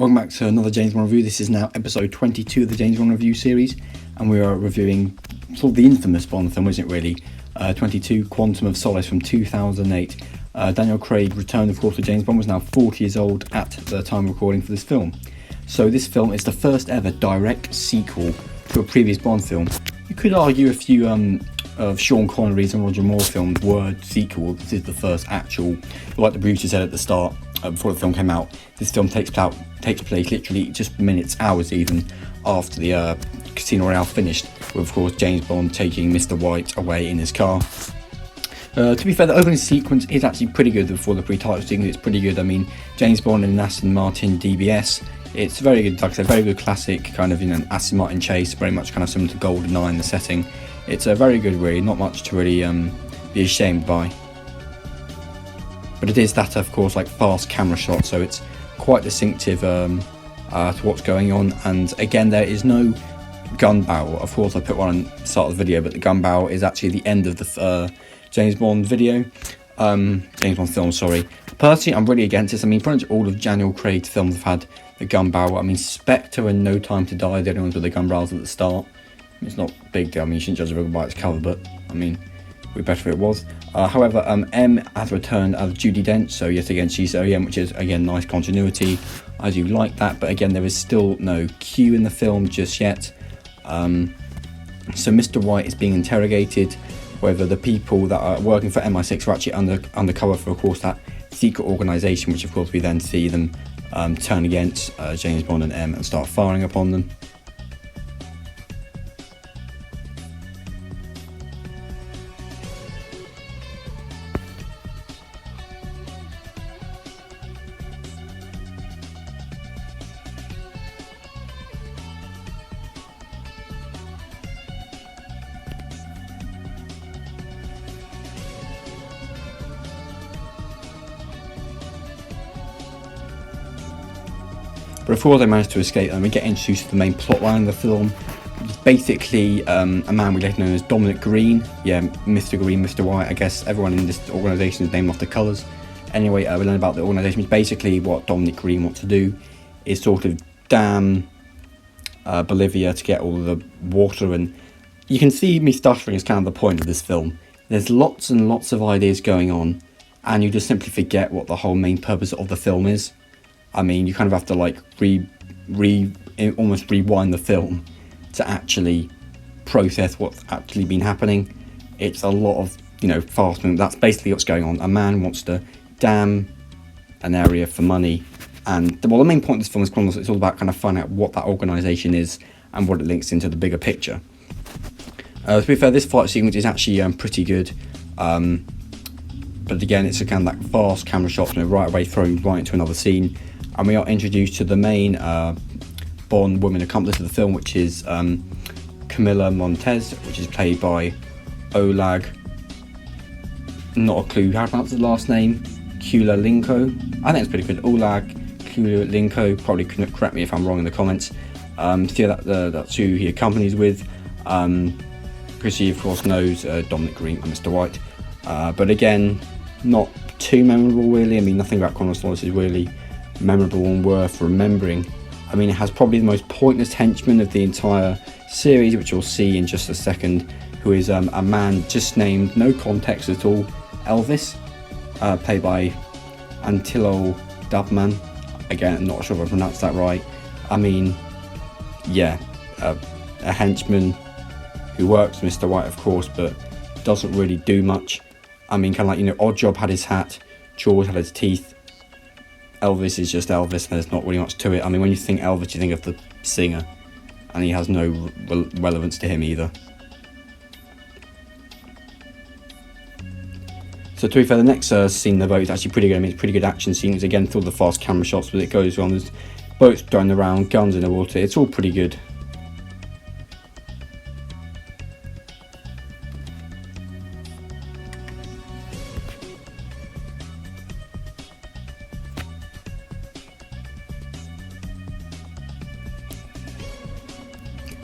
Welcome back to another James Bond review. This is now episode 22 of the James Bond review series, and we are reviewing sort of the infamous Bond film, isn't it really? 22, Quantum of Solace from 2008. Daniel Craig returned, of course, to James Bond, was now 40 years old at the time of recording for this film. So this film is the first ever direct sequel to a previous Bond film. You could argue a few of Sean Connery's and Roger Moore films were sequels. This is the first actual, like the producer said at the start, before the film came out, this film takes place literally just minutes, hours even, after the Casino Royale finished, with of course James Bond taking Mr. White away in his car. To be fair, the opening sequence is actually pretty good before the pre-title sequence. It's pretty good. I mean, James Bond in an Aston Martin DBS. It's very good, like I said, very good classic kind of, Aston Martin chase, very much kind of similar to GoldenEye in the setting. It's a very good, really, not much to really be ashamed by. But it is that, of course, like fast camera shot, so it's quite distinctive to what's going on. And again, there is no gun barrel. Of course, I put one on the start of the video, but the gun barrel is actually the end of the James Bond video. James Bond film, sorry. Personally, I'm really against this. I mean, pretty much all of Daniel Craig's films have had the gun barrel. I mean, Spectre and No Time to Die, the only ones with the gun barrels at the start. It's not big. I mean, you shouldn't judge a book by its cover, but I mean, it'd be better if it was. However, M has returned as Judi Dench, so yet again she's OEM, which is again nice continuity. I do like that, but again there is still no Q in the film just yet. So Mr. White is being interrogated, whether the people that are working for MI6 are actually undercover for, of course, that secret organisation, which of course we then see them turn against James Bond and M and start firing upon them. But before they manage to escape, we get introduced to the main plot line of the film. It's basically a man we later known as Dominic Green. Yeah, Mr. Green, Mr. White. I guess everyone in this organisation is named after colours. Anyway, we learn about the organisation. Basically, what Dominic Green wants to do is sort of dam Bolivia to get all of the water. And you can see me stuttering is kind of the point of this film. There's lots and lots of ideas going on, and you just simply forget what the whole main purpose of the film is. I mean, you kind of have to like almost rewind the film to actually process what's actually been happening. It's a lot of, fast movement. That's basically what's going on. A man wants to dam an area for money. And, the main point of this film is it's all about kind of finding out what that organisation is and what it links into the bigger picture. To be fair, this fight sequence is actually pretty good. But again, it's a kind of like fast camera shots, right away thrown right into another scene. And we are introduced to the main Bond woman accomplice of the film, which is Camilla Montez, which is played by Oleg, not a clue how to pronounce the last name, Linko. I think it's pretty good. Oleg Linko, probably correct me if I'm wrong in the comments. So yeah, that's who he accompanies with, because he of course knows Dominic Green and Mr. White. But again, not too memorable really. I mean, nothing about Quantum of Solace is really memorable and worth remembering. I mean, it has probably the most pointless henchman of the entire series, which you'll see in just a second, who is a man just named, no context at all, Elvis, played by Antilo Dubman. Again, I'm not sure if I pronounced that right. I mean, yeah, a henchman who works with Mr. White, of course, but doesn't really do much. I mean, kind of like, Oddjob had his hat, George had his teeth. Elvis is just Elvis, and there's not really much to it. I mean, when you think Elvis, you think of the singer, and he has no relevance to him either. So to be fair, the next scene in the boat is actually pretty good. I mean, it's pretty good action scenes. Again, through the fast camera shots, but it goes on. There's boats going around, guns in the water. It's all pretty good.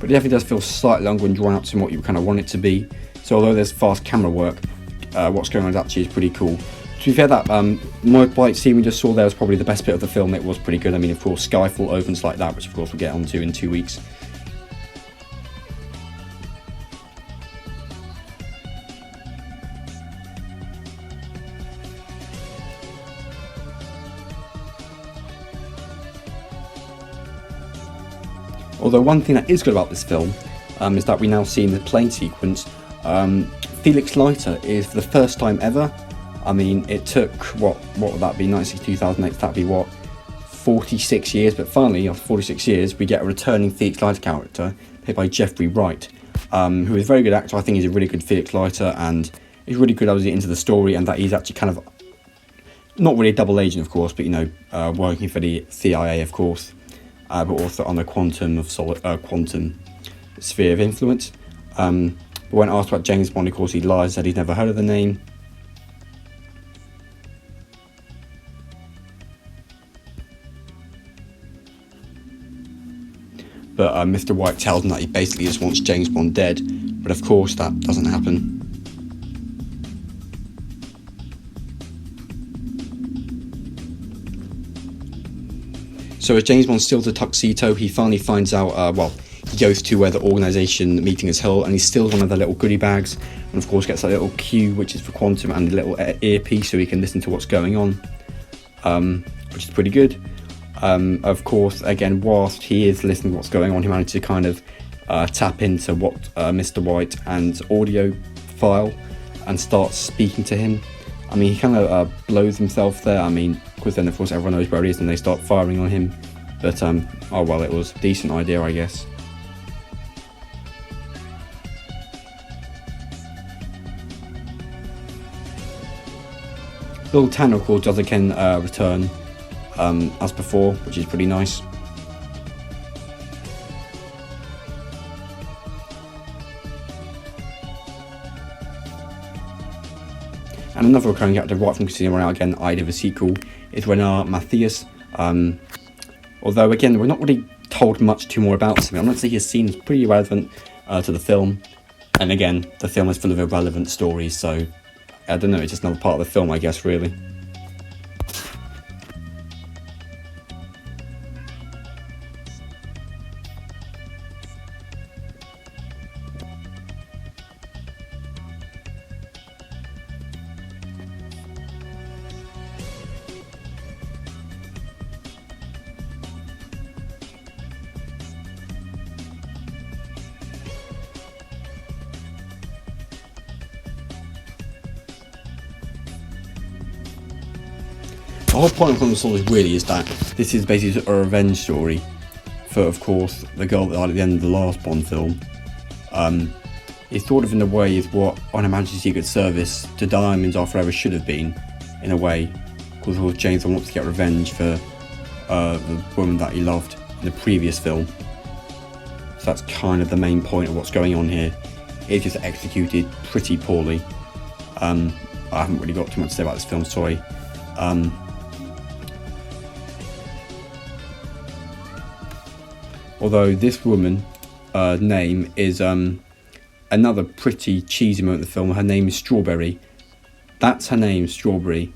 But it definitely does feel slightly longer and drawn out to what you kind of want it to be. So although there's fast camera work, what's going on actually is pretty cool. To be fair, that motorbike scene we just saw there was probably the best bit of the film. It was pretty good. I mean, of course, Skyfall opens like that, which of course we'll get onto in 2 weeks. Although one thing that is good about this film is that we now see in the plane sequence, Felix Leiter is for the first time ever. I mean, it took, what would that be, 2008, that'd be what, 46 years, but finally, after 46 years, we get a returning Felix Leiter character, played by Jeffrey Wright, who is a very good actor. I think he's a really good Felix Leiter, and he's really good obviously into the story, and that he's actually kind of, not really a double agent, of course, but, you know, working for the CIA, of course, but also on the quantum sphere of influence. But when asked about James Bond, of course, he lies, said he'd never heard of the name. But Mr. White tells him that he basically just wants James Bond dead, but of course that doesn't happen. So as James Bond steals a tuxedo, he finally finds out, he goes to where the organisation meeting is held, and he steals one of the little goodie bags, and of course gets a little cue, which is for Quantum, and a little earpiece so he can listen to what's going on, which is pretty good. Of course, again, whilst he is listening to what's going on, he managed to kind of tap into what Mr. White and audio file and starts speaking to him. I mean, he kind of blows himself there. I mean, because then of course everyone knows where he is and they start firing on him. But oh well, it was a decent idea, I guess. Bill Tanner, of course, does again return as before, which is pretty nice. And another recurring character right from Casino Royale, again, I'd of a sequel, is Renard Matthias. Although, again, we're not really told much too more about him. I'm not saying his scene is pretty irrelevant to the film. And again, the film is full of irrelevant stories, so I don't know, it's just another part of the film, I guess, really. The whole point of Quantum of Solace really is that this is basically a revenge story for, of course, the girl that died at the end of the last Bond film. It's sort of in a way is what On Her Majesty's Secret Service to Diamonds Are Forever should have been, in a way, because of course James Bond wants to get revenge for the woman that he loved in the previous film. So that's kind of the main point of what's going on here. It's just executed pretty poorly. I haven't really got too much to say about this film, sorry. Although this woman name is another pretty cheesy moment in the film. Her name is Strawberry. That's her name, Strawberry.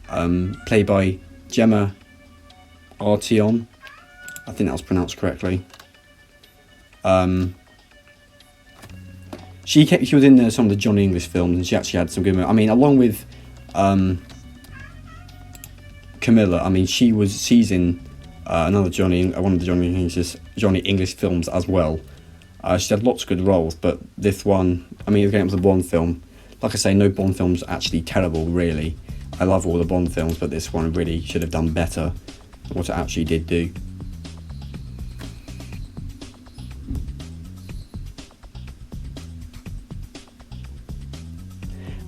Played by Gemma Artion. I think that was pronounced correctly. She was in some of the Johnny English films, and she actually had some good moments. I mean, along with Camilla. I mean, she's in one of the Johnny English films as well. She's had lots of good roles, but this one, I mean, again, it was a Bond film. Like I say, no Bond film's actually terrible, really. I love all the Bond films, but this one really should have done better than what it actually did do.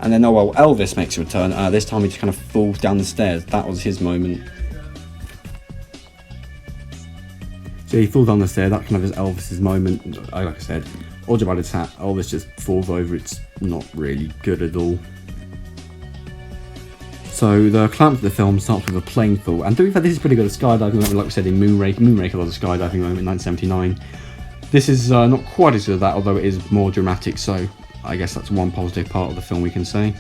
And then, oh well, Elvis makes a return. This time he just kind of falls down the stairs. That was his moment. So he falls down the stairs. That kind of is Elvis's moment. Like I said, all about his hat. Elvis just falls over. It's not really good at all. So the climax of the film starts with a plane fall. And to be fair, this is pretty good. A skydiving moment, like we said in Moonraker. Moonraker was a skydiving moment in 1979. This is not quite as good as that, although it is more dramatic. So I guess that's one positive part of the film we can say.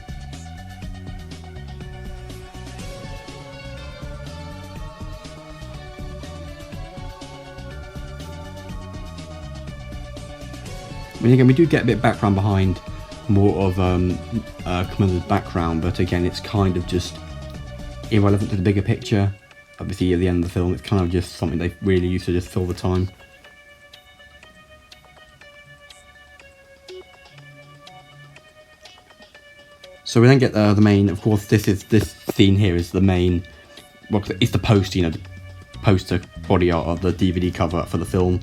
mean, again, we do get a bit of background behind more of Camilla's background, but again, it's kind of just irrelevant to the bigger picture. Obviously, at the end of the film, it's kind of just something they really used to just fill the time. So we then get the main. Of course, this scene here is the main. Well, it's the poster, the poster body art of the DVD cover for the film.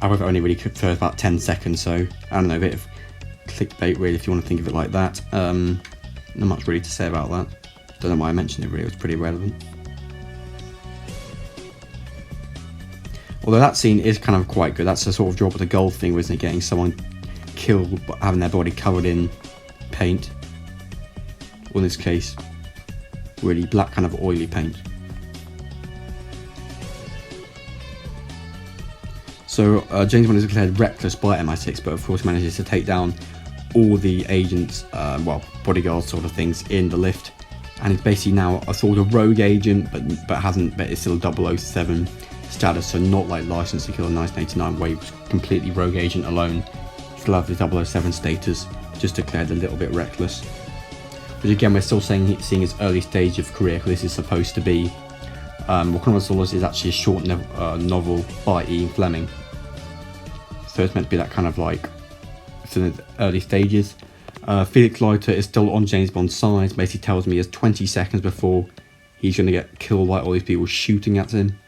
However, only really for about 10 seconds. So I don't know, a bit of clickbait, really, if you want to think of it like that. Not much really to say about that. Don't know why I mentioned it. Really, it was pretty irrelevant. Although that scene is kind of quite good. That's a sort of drop of the gold thing, isn't it? Getting someone killed but having their body covered in paint. Or in this case, really black kind of oily paint. So James Bond is declared reckless by MI6, but of course manages to take down all the agents, bodyguards sort of things in the lift, and is basically now a sort of rogue agent, but it's still 007 status, so not like License to Kill in 1989 where he was completely rogue agent alone. Still have the 007 status, just declared a little bit reckless. But again, we're still seeing his early stage of career, because this is supposed to be Wakanda Solace is actually a short novel by Ian Fleming. So it's meant to be that kind of like, it's in the early stages. Felix Leiter is still on James Bond's side. Basically tells me he has 20 seconds before he's going to get killed by all these people shooting at him.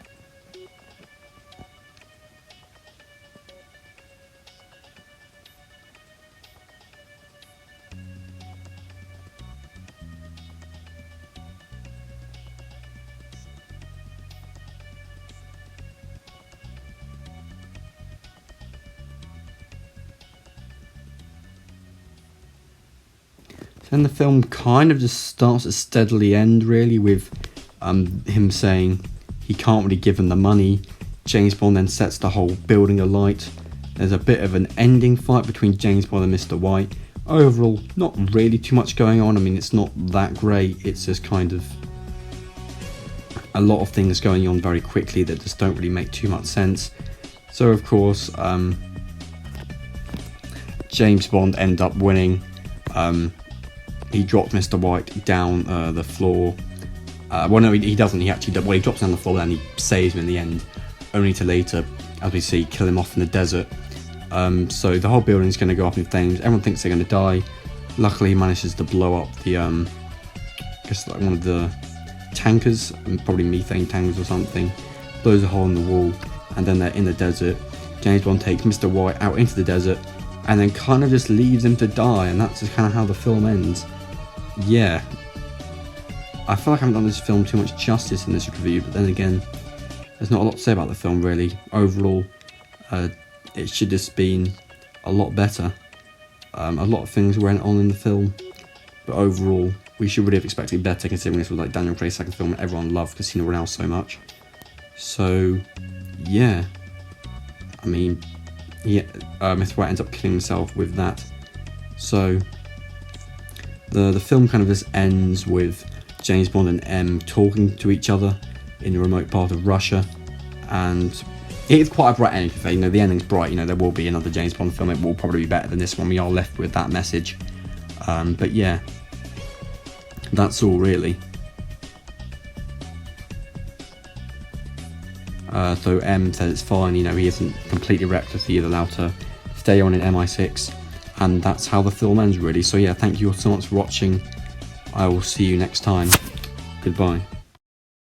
Then the film kind of just starts to steadily end, really, with him saying he can't really give him the money. James Bond then sets the whole building alight. There's a bit of an ending fight between James Bond and Mr. White. Overall, not really too much going on. I mean, it's not that great. It's just kind of a lot of things going on very quickly that just don't really make too much sense. So, of course, James Bond ends up winning. He drops Mr. White down the floor. Well, no, he doesn't. He drops down the floor and he saves him in the end, only to later, as we see, kill him off in the desert. So the whole building's going to go up in flames. Everyone thinks they're going to die. Luckily, he manages to blow up the, I guess like one of the tankers, probably methane tankers or something. Blows a hole in the wall, and then they're in the desert. James Bond takes Mr. White out into the desert, and then kind of just leaves him to die, and that's just kind of how the film ends. Yeah, I feel like I haven't done this film too much justice in this review, but then again, there's not a lot to say about the film really. Overall, it should have been a lot better. A lot of things went on in the film, but overall, we should really have expected better, considering this was like Daniel Craig's second film and everyone loved Casino Royale so much. So, yeah, I mean, Mr. White ends up killing himself with that. So the film kind of just ends with James Bond and M talking to each other in a remote part of Russia, and it is quite a bright ending. The ending's bright. There will be another James Bond film. It will probably be better than this one. We are left with that message. But yeah, that's all really. So M says it's fine, he isn't completely reckless, he is allowed to stay on in MI6, and that's how the film ends really. So yeah, thank you all so much for watching. I will see you next time. Goodbye.